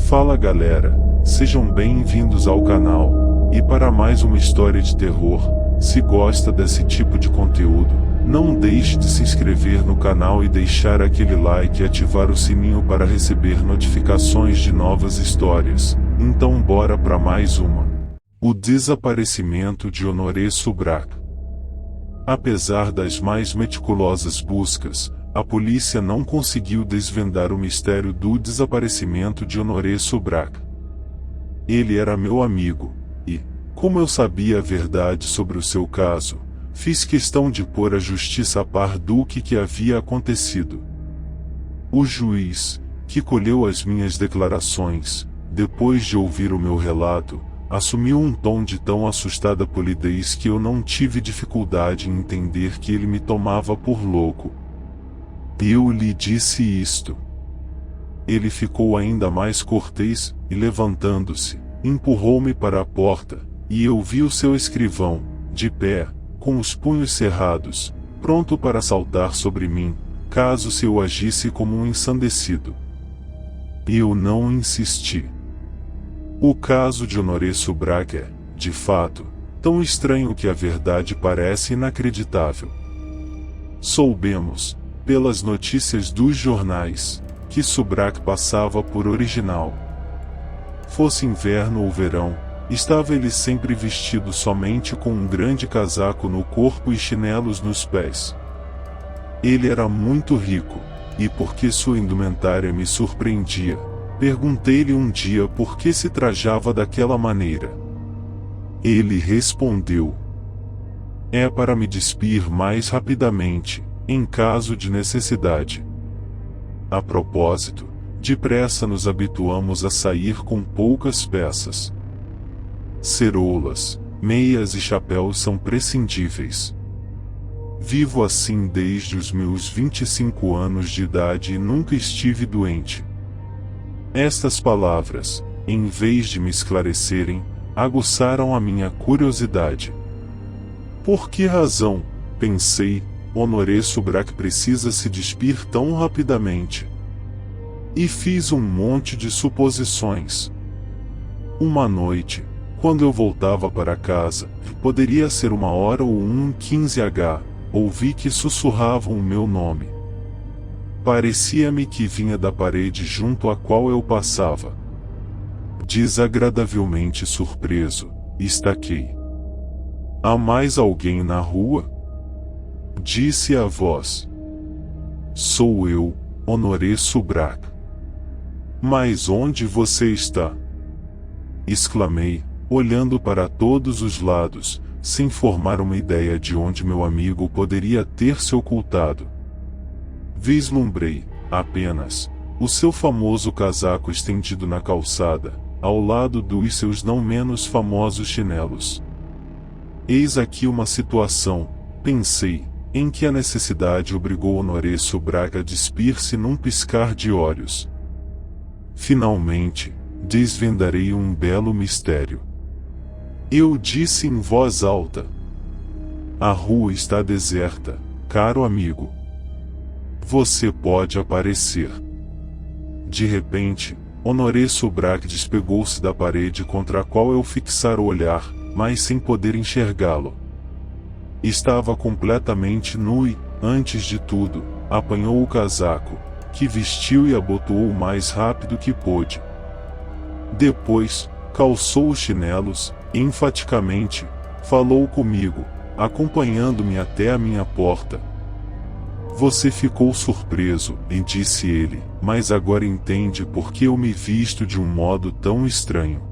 Fala galera, sejam bem-vindos ao canal, e para mais uma história de terror. Se gosta desse tipo de conteúdo, não deixe de se inscrever no canal e deixar aquele like e ativar o sininho para receber notificações de novas histórias. Então bora para mais uma. O desaparecimento de Honoré Subrak. Apesar das mais meticulosas buscas, a polícia não conseguiu desvendar o mistério do desaparecimento de Honoré Subrak. Ele era meu amigo, e, como eu sabia a verdade sobre o seu caso, fiz questão de pôr a justiça a par do que havia acontecido. O juiz, que colheu as minhas declarações, depois de ouvir o meu relato, assumiu um tom de tão assustada polidez que eu não tive dificuldade em entender que ele me tomava por louco. Eu lhe disse isto. Ele ficou ainda mais cortês, e levantando-se, empurrou-me para a porta, e eu vi o seu escrivão, de pé, com os punhos cerrados, pronto para saltar sobre mim, caso se eu agisse como um ensandecido. Eu não insisti. O caso de Honoré Subrak é, de fato, tão estranho que a verdade parece inacreditável. Soubemos, pelas notícias dos jornais, que Subrak passava por original. Fosse inverno ou verão, estava ele sempre vestido somente com um grande casaco no corpo e chinelos nos pés. Ele era muito rico, e porque sua indumentária me surpreendia, perguntei-lhe um dia por que se trajava daquela maneira. Ele respondeu: "É para me despir mais rapidamente, em caso de necessidade." A propósito, depressa nos habituamos a sair com poucas peças. Ceroulas, meias e chapéus são prescindíveis. Vivo assim desde os meus 25 anos de idade e nunca estive doente. Estas palavras, em vez de me esclarecerem, aguçaram a minha curiosidade. Por que razão, pensei, Honoré Subrak precisa se despir tão rapidamente? E fiz um monte de suposições. Uma noite, quando eu voltava para casa, poderia ser 1h ou 1h15h, ouvi que sussurravam o meu nome. Parecia-me que vinha da parede junto à qual eu passava. Desagradavelmente surpreso, estaquei. "Há mais alguém na rua?" Disse a voz. "Sou eu, Honoré Subrak." "Mas onde você está?" exclamei, olhando para todos os lados, sem formar uma ideia de onde meu amigo poderia ter se ocultado. Vislumbrei, apenas, o seu famoso casaco estendido na calçada, ao lado dos seus não menos famosos chinelos. Eis aqui uma situação, pensei, em que a necessidade obrigou Honoré Subrak a despir-se num piscar de olhos. Finalmente, desvendarei um belo mistério. Eu disse em voz alta: "A rua está deserta, caro amigo. Você pode aparecer." De repente, Honoré Subrak despegou-se da parede contra a qual eu fixara o olhar, mas sem poder enxergá-lo. Estava completamente nu e, antes de tudo, apanhou o casaco, que vestiu e abotoou o mais rápido que pôde. Depois, calçou os chinelos, e enfaticamente, falou comigo, acompanhando-me até a minha porta. "Você ficou surpreso", disse ele, "mas agora entende por que eu me visto de um modo tão estranho."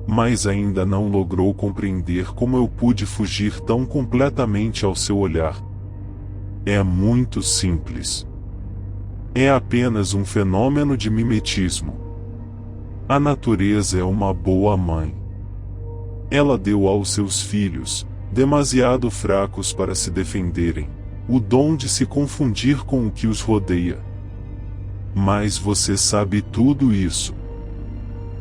Mas ainda não logrou compreender como eu pude fugir tão completamente ao seu olhar. É muito simples. É apenas um fenômeno de mimetismo. A natureza é uma boa mãe. Ela deu aos seus filhos, demasiado fracos para se defenderem, o dom de se confundir com o que os rodeia. Mas você sabe tudo isso.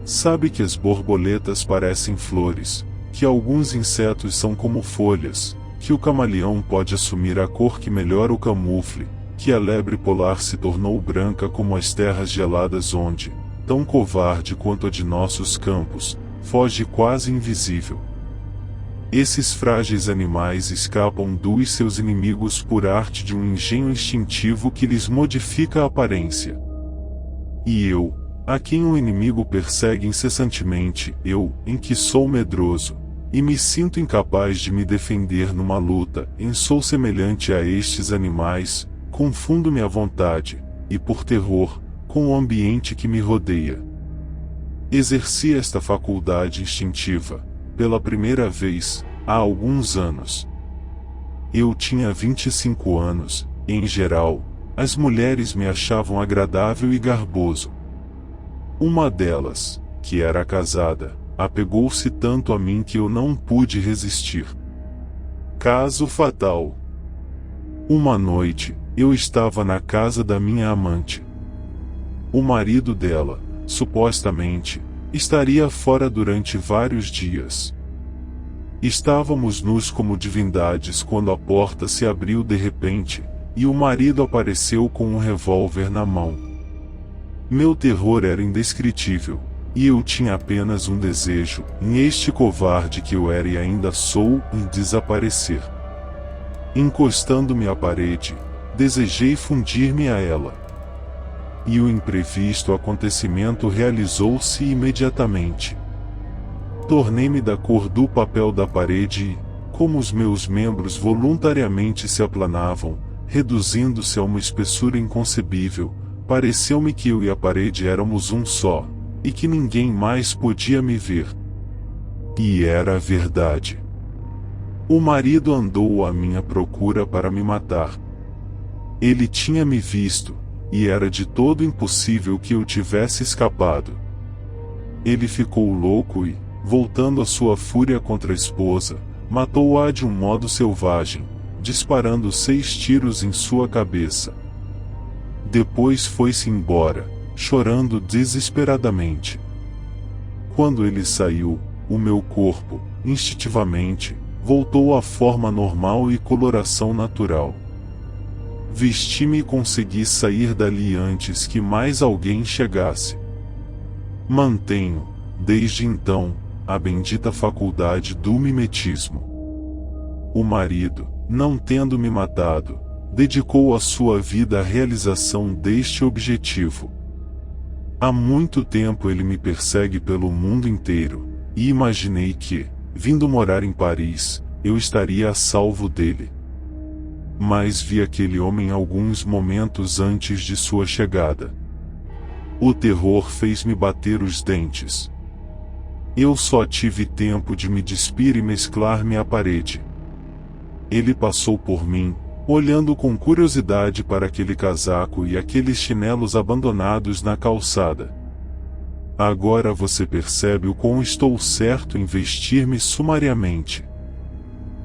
Sabe que as borboletas parecem flores, que alguns insetos são como folhas, que o camaleão pode assumir a cor que melhor o camufle, que a lebre polar se tornou branca como as terras geladas onde, tão covarde quanto a de nossos campos, foge quase invisível. Esses frágeis animais escapam dos seus inimigos por arte de um engenho instintivo que lhes modifica a aparência. E eu, a quem o inimigo persegue incessantemente, eu, em que sou medroso, e me sinto incapaz de me defender numa luta, sou semelhante a estes animais, confundo-me à vontade, e por terror, com o ambiente que me rodeia. Exerci esta faculdade instintiva, pela primeira vez, há alguns anos. Eu tinha 25 anos, e em geral, as mulheres me achavam agradável e garboso. Uma delas, que era casada, apegou-se tanto a mim que eu não pude resistir. Caso fatal. Uma noite, eu estava na casa da minha amante. O marido dela, supostamente, estaria fora durante vários dias. Estávamos nus como divindades quando a porta se abriu de repente, e o marido apareceu com um revólver na mão. Meu terror era indescritível, e eu tinha apenas um desejo, este covarde que eu era e ainda sou, em desaparecer. Encostando-me à parede, desejei fundir-me a ela. E o imprevisto acontecimento realizou-se imediatamente. Tornei-me da cor do papel da parede e, como os meus membros voluntariamente se aplanavam, reduzindo-se a uma espessura inconcebível, pareceu-me que eu e a parede éramos um só, e que ninguém mais podia me ver. E era a verdade. O marido andou à minha procura para me matar. Ele tinha me visto, e era de todo impossível que eu tivesse escapado. Ele ficou louco e, voltando a sua fúria contra a esposa, matou-a de um modo selvagem, disparando 6 tiros em sua cabeça. Depois foi-se embora, chorando desesperadamente. Quando ele saiu, o meu corpo, instintivamente, voltou à forma normal e coloração natural. Vesti-me e consegui sair dali antes que mais alguém chegasse. Mantenho, desde então, a bendita faculdade do mimetismo. O marido, não tendo me matado, dedicou a sua vida à realização deste objetivo. Há muito tempo ele me persegue pelo mundo inteiro, e imaginei que, vindo morar em Paris, eu estaria a salvo dele. Mas vi aquele homem alguns momentos antes de sua chegada. O terror fez-me bater os dentes. Eu só tive tempo de me despir e mesclar-me à parede. Ele passou por mim, olhando com curiosidade para aquele casaco e aqueles chinelos abandonados na calçada. Agora você percebe o quão estou certo em vestir-me sumariamente.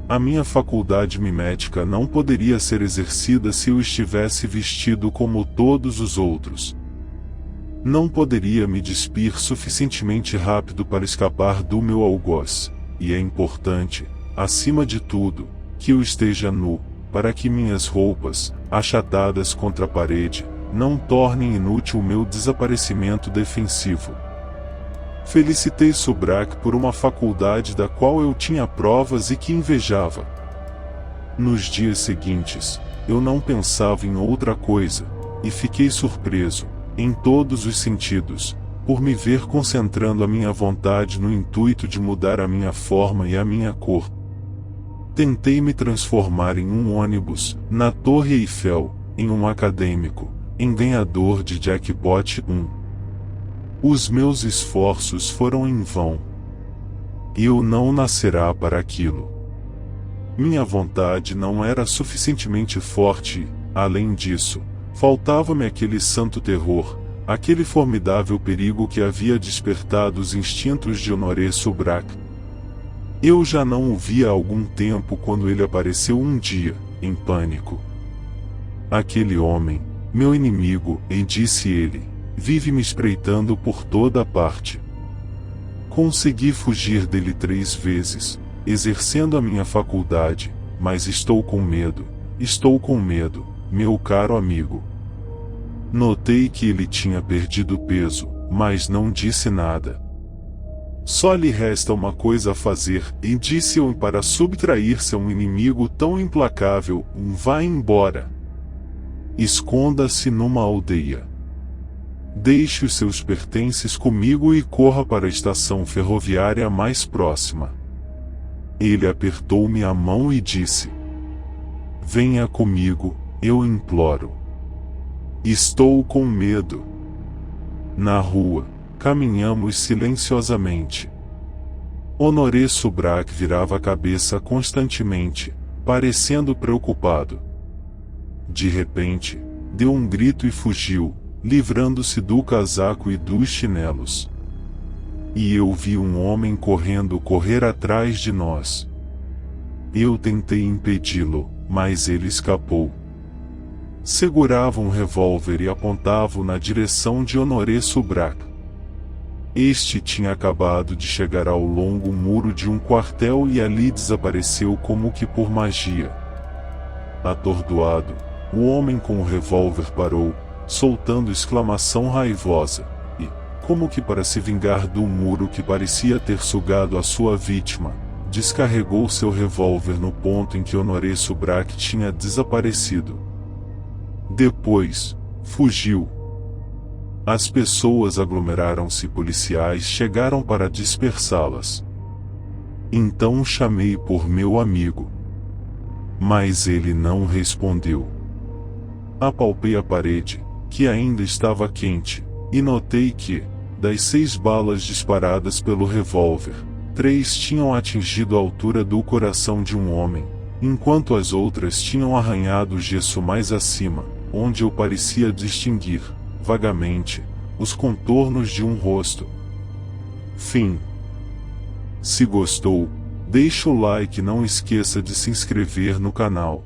A minha faculdade mimética não poderia ser exercida se eu estivesse vestido como todos os outros. Não poderia me despir suficientemente rápido para escapar do meu algoz, e é importante, acima de tudo, que eu esteja nu, para que minhas roupas, achatadas contra a parede, não tornem inútil o meu desaparecimento defensivo. Felicitei Subrak por uma faculdade da qual eu tinha provas e que invejava. Nos dias seguintes, eu não pensava em outra coisa, e fiquei surpreso, em todos os sentidos, por me ver concentrando a minha vontade no intuito de mudar a minha forma e a minha cor. Tentei me transformar em um ônibus, na Torre Eiffel, em um acadêmico, em ganhador de jackpot 1. Os meus esforços foram em vão. Eu não nascerá para aquilo. Minha vontade não era suficientemente forte e, além disso, faltava-me aquele santo terror, aquele formidável perigo que havia despertado os instintos de Honoré Subrak. Eu já não o via há algum tempo quando ele apareceu um dia, em pânico. Aquele homem, meu inimigo, e disse ele, vive me espreitando por toda a parte. Consegui fugir dele 3 vezes, exercendo a minha faculdade, mas estou com medo, meu caro amigo. Notei que ele tinha perdido peso, mas não disse nada. Só lhe resta uma coisa a fazer, e disse-o para subtrair-se a um inimigo tão implacável: vá embora. Esconda-se numa aldeia. Deixe os seus pertences comigo e corra para a estação ferroviária mais próxima. Ele apertou-me a mão e disse: venha comigo, eu imploro. Estou com medo. Na rua, caminhamos silenciosamente. Honoré Subrak virava a cabeça constantemente, parecendo preocupado. De repente, deu um grito e fugiu, livrando-se do casaco e dos chinelos. E eu vi um homem correr atrás de nós. Eu tentei impedi-lo, mas ele escapou. Segurava um revólver e apontava-o na direção de Honoré Subrak. Este tinha acabado de chegar ao longo muro de um quartel e ali desapareceu como que por magia. Atordoado, o homem com o revólver parou, soltando exclamação raivosa, e, como que para se vingar do muro que parecia ter sugado a sua vítima, descarregou seu revólver no ponto em que Honoré Subrak tinha desaparecido. Depois, fugiu. As pessoas aglomeraram-se e policiais chegaram para dispersá-las. Então chamei por meu amigo. Mas ele não respondeu. Apalpei a parede, que ainda estava quente, e notei que, das 6 balas disparadas pelo revólver, 3 tinham atingido a altura do coração de um homem, enquanto as outras tinham arranhado o gesso mais acima, onde eu parecia distinguir, vagamente, os contornos de um rosto. Fim. Se gostou, deixa o like e não esqueça de se inscrever no canal.